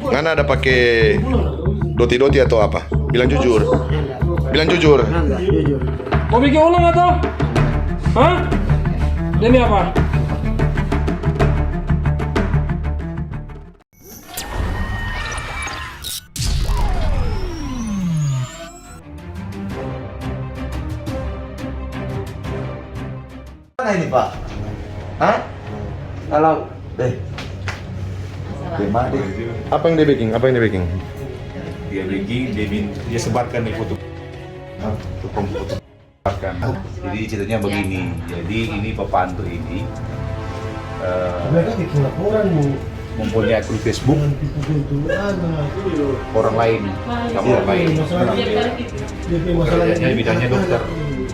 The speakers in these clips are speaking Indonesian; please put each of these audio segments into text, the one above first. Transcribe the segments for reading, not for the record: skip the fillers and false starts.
Ngana ada pakai doti-doti atau apa? Bilang jujur. Bilang jujur. Jujur. Mau bikin ulang atau? Hah? Demi apa? Mana ini Pak? Hah? Kalau gimana deh? Apa yang dia bikin? Apa yang dia bikin? Dia bikin, dia sebarkan nih foto sebarkan. Jadi ceritanya begini. Jadi ini Papanto ini Mereka bikin laporan mempunyai akun Facebook orang lain, sama orang lain. Pekerjaannya bidangnya dokter.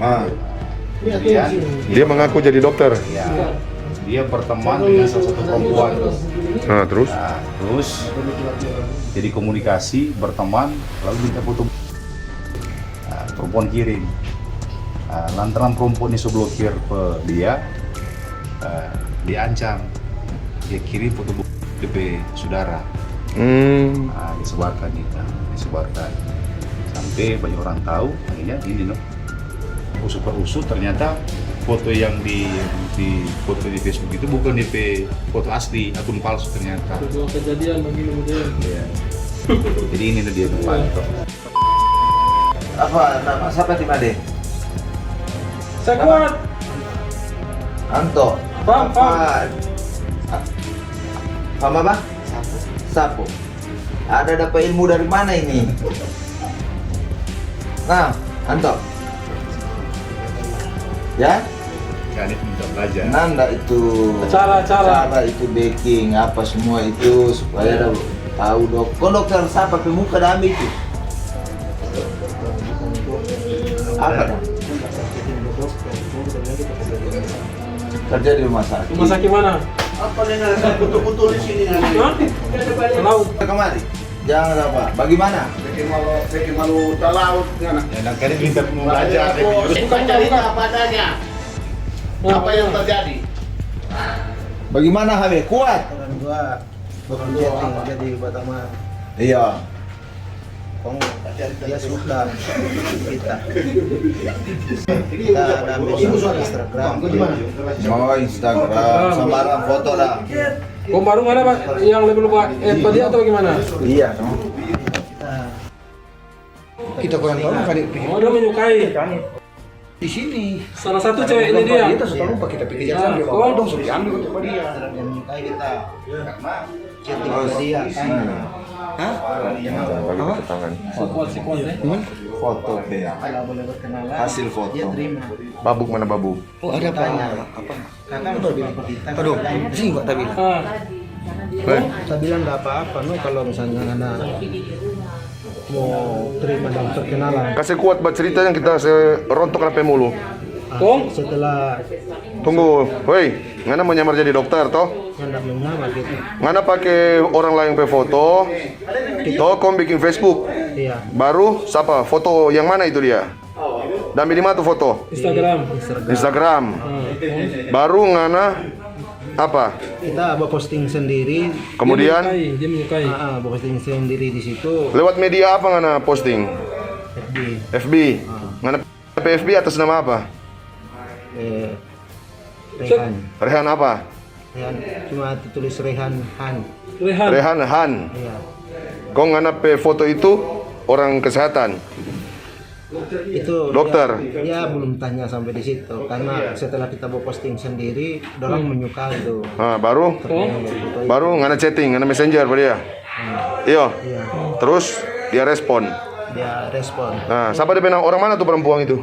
Ah. Dia mengaku jadi dokter. Ya, dia berteman dengan salah satu perempuan. Nah, terus? Nah, terus jadi komunikasi, berteman, lalu minta foto. Nah, perempuan kirim. Lantaran perempuan ini seblokir ke dia, diancam. Dia kirim foto DP saudara. Nah, disebarkan nih, disebarkan. Sampai banyak orang tahu, akhirnya ini loh. Usut per usut ternyata foto yang di foto di Facebook itu bukan DP foto asli, akun palsu ternyata. Dua kejadian begini model. Ya. Jadi ini dia Papanto. Apa nama siapa di Made? Saya kuat. Anto. Pam. Pam apa? Sapo. Ada dapat ilmu dari mana ini? Nah, Anto. Ya? Kan itu minta belajar. Nanda itu Cara. itu baking apa semua itu supaya tahu dok. Kok dokter siapa pemuka dami itu? Apa dah? Kerja di rumah sakit. Rumah sakit mana? Apa nih betul-betul di sini nanti? Hah? Tahu. Kemari. Jangan apa? Bagaimana? Bikin malu laut ngana. Ya, dan kalian minta belajar. Bukan cerita apa adanya. Apa yang terjadi? Bagaimana Habe? Kuat? orang tua bekerja di Batamar. Iya. Dia suka kita. Kita ada Instagram. Oh Instagram, samaran foto dah. Kau baru mana Pak? Yang lebih lupa dia atau bagaimana? Iya. Kita kurang tahu kali. Oh, dia menyukai. Di sini. Salah satu cewek ini dia. Kita suka lupa kita pikir Ah, dia oh. bawa dong sudah diambil untuk dia. Yang menyukai kita. Karena chatting ke dia. Hah? Bagi ke tangan. Sekuat deh. Foto dia. Kalau boleh berkenalan. Hasil foto. Dia terima. Babuk mana babuk? Oh ada banyak. Apa? Kakak udah bilang ke kita. Aduh, sini kok tak bilang. Ah. Saya bilang nggak apa-apa, no kalau misalnya anak mau terima dan perkenalan. Kasih kuat buat cerita yang kita rontok apa mulu. Kong? Setelah Tunggu, woi, ngana mau nyamar jadi dokter toh? hendak menyamar gitu. Ngana pakai orang lain pe foto, toh kom bikin Facebook. Iya. Baru siapa? Foto yang mana itu dia? Dan di mana tuh foto? Instagram. Instagram. Baru ngana apa? Kita posting sendiri. Kemudian Dia menyukai. Posting sendiri di situ. lewat media apa ngana posting? FB. FB. Ngana FB atas nama apa? Rehan. Rehan apa? Rehan. Cuma tulis Rehan Han. Rehan. Rehan Han. Iya. Kau ngana pe foto itu orang kesehatan. Itu Dokter. dia belum tanya sampai di situ karena setelah kita posting sendiri, orang menyukai itu. Nah, baru ngana chatting, ngana messenger pada dia. Iya. Iya. Terus dia respon. Dia respon. Nah, siapa dia benang orang mana tuh perempuan itu?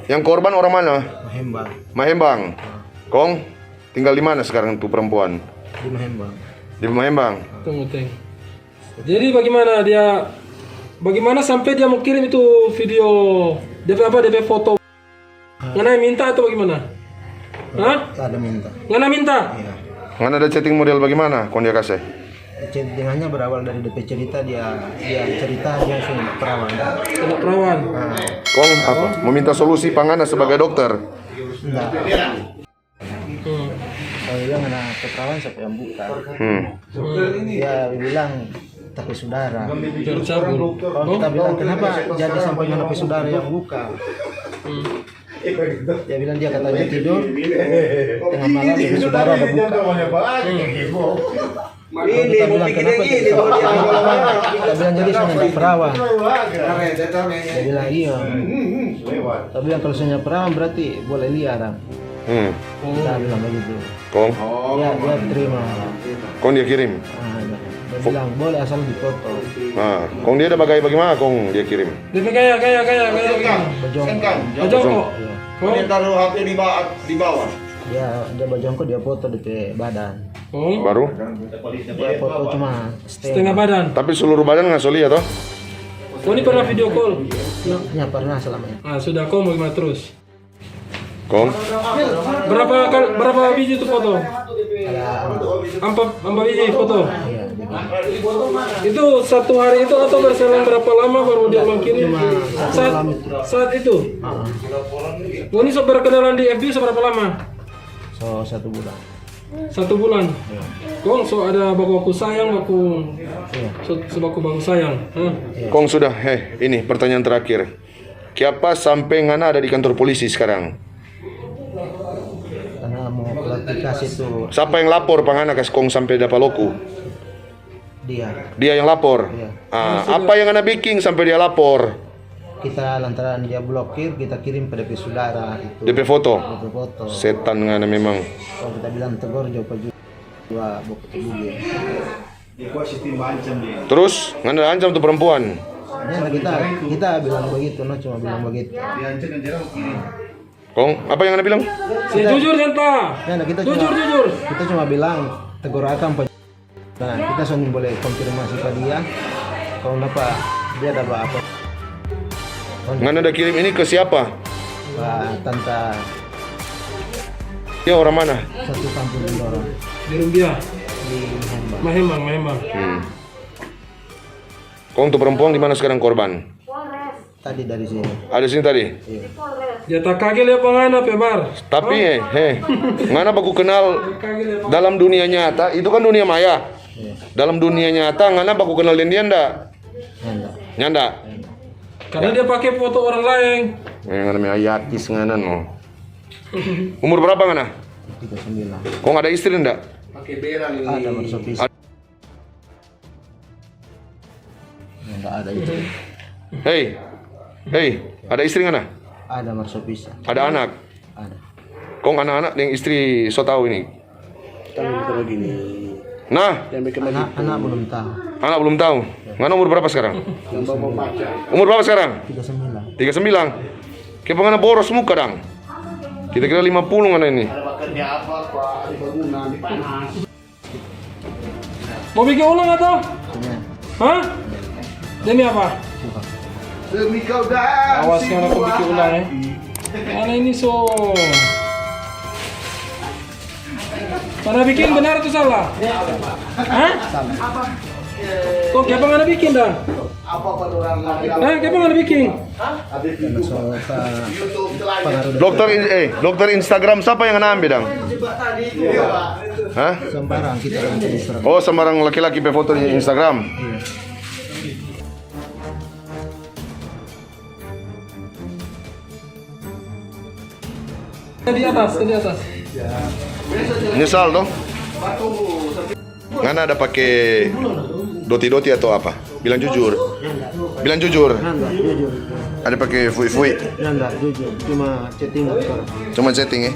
Yang korban orang mana? Mahembang. Mahembang. Kong tinggal di mana sekarang tuh perempuan? Di Mahembang. Di Mahembang. Tunggu, Teng. Jadi bagaimana sampai dia mau kirim itu video DP foto? Ngana minta atau bagaimana? Hah? Ada minta. Ngana minta? Iya. Ngana ada chatting model bagaimana? Kong dia kasih. Chattingannya berawal dari DP cerita dia cerita dia langsung perawan. Tidak perawan. Kong apa? Meminta solusi pangana sebagai dokter. Enggak. Saya bilang anak ke perawan siapa yang buka. Hmm. Dia bilang tapi saudara. Tercabul. Kalau kita bilang kenapa jadi sampai HP saudara yang buka. Dia bilang dia katanya tidur tengah malam HP saudara ada buka. Kalau kita bilang kenapa kita bilang jadi saya perawan. Dia bilang iya. Kita bilang kalau saya perawan berarti boleh liar. Kita bilang begitu. Kong? Dia terima. Kong dia kirim? Dia bilang boleh asal difoto. Nah, Kong dia ada bagaimana Kong dia kirim? DP kaya. Bajongko. Bajongko. Iya. Oh. Taruh HP di bawah. Dia bajongko dia foto di badan. Oh. Baru? Dia foto cuma Setengah badan. Tapi seluruh badan nggak soli ya toh? Oh, ini pernah video call? Ya pernah selama ini. Ah, sudah kau mau gimana terus? Kong? Berapa biji itu foto? Ada Empat biji foto. iya, dia Itu satu hari itu atau berselang berapa lama baru dia mengirim? Saat itu. Oh, ini berkenalan di FB seberapa lama? so 1 bulan. 1 bulan. Kong, so ada baku sayang, baku sayang. Kong sudah, ini pertanyaan terakhir. Kenapa sampai ngana ada di kantor polisi sekarang? Karena mau klarifikasi itu Siapa yang lapor pangana kas Kong sampai dapat loku? dia. Dia yang lapor. Iya. Apa yang ngana bikin sampai dia lapor? Kita lantaran dia blokir, kita kirim pada saudara itu. DP foto. Foto. Setan ngana memang. Kalau kita bilang tegur jauh juga bukti bugil. Terus ngana ancam tuh perempuan. Ya, kita bilang begitu, no cuma bilang begitu. Kong, apa yang anda bilang? Jujur Santa. Ya, kita Jujur. Kita cuma bilang tegur akan. Nah, kita soalnya boleh konfirmasi ke dia. Kalau apa dia ada apa? Ngana udah kirim ini ke siapa? Pak Tante Dia orang mana? satu kampung di Dorong Di Rumbia. di Hembang. Mahembang. Kong tuh perempuan di mana sekarang korban? Tadi dari sini. Ada sini tadi. Dia tak kaget ya pengana Pebar. Tapi ngana baku kenal dalam dunia nyata, itu kan dunia maya. Dalam dunia nyata ngana baku kenal dia ndak? Nyanda. Karena dia pakai foto orang lain. Yang namanya Ayatis ngana no. Umur berapa ngana? 39. Kong ada istri ndak? Ada bersopis. Enggak ada itu. Hei, ada istri ngana? Ada bersopis. Ada anak? Ada. Kong anak-anak yang istri so tahu ini? Nah, Anak belum tahu. anak belum tahu. Ngana umur berapa sekarang? Umur berapa sekarang? 39. 39. Kayak ngana boros muka dang. Kita kira 50 ngana ini. Mau bikin ulang atau? Punya. Hah? Demi apa? Demi kau dan Awas kan aku bikin ulang ya. Karena ini so. Mana bikin benar atau salah? Hah? Kok kenapa nggak bikin dah? Kenapa nggak bikin? Soal pengaruh Dokter Instagram siapa yang ngana ambil dang? Hah? sembarang kita nanti diserang. Oh, sembarang laki-laki pe foto di Instagram. Di atas. Nyesal dong. Ngana ada pakai doti-doti atau apa? Bilang jujur. Nanda, jujur. Ada pakai fui-fui. Nanda, jujur. Cuma chatting motor. Cuma setting ya.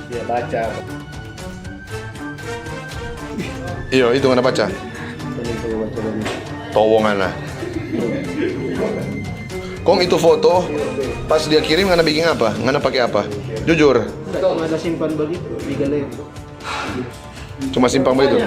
dia baca. Iya, itu ngana baca. Towongan lah. Kong itu foto pas dia kirim ngana bikin apa? Ngana pakai apa? Jujur. Ada simpan begitu di galeri. Cuma simpang begitu.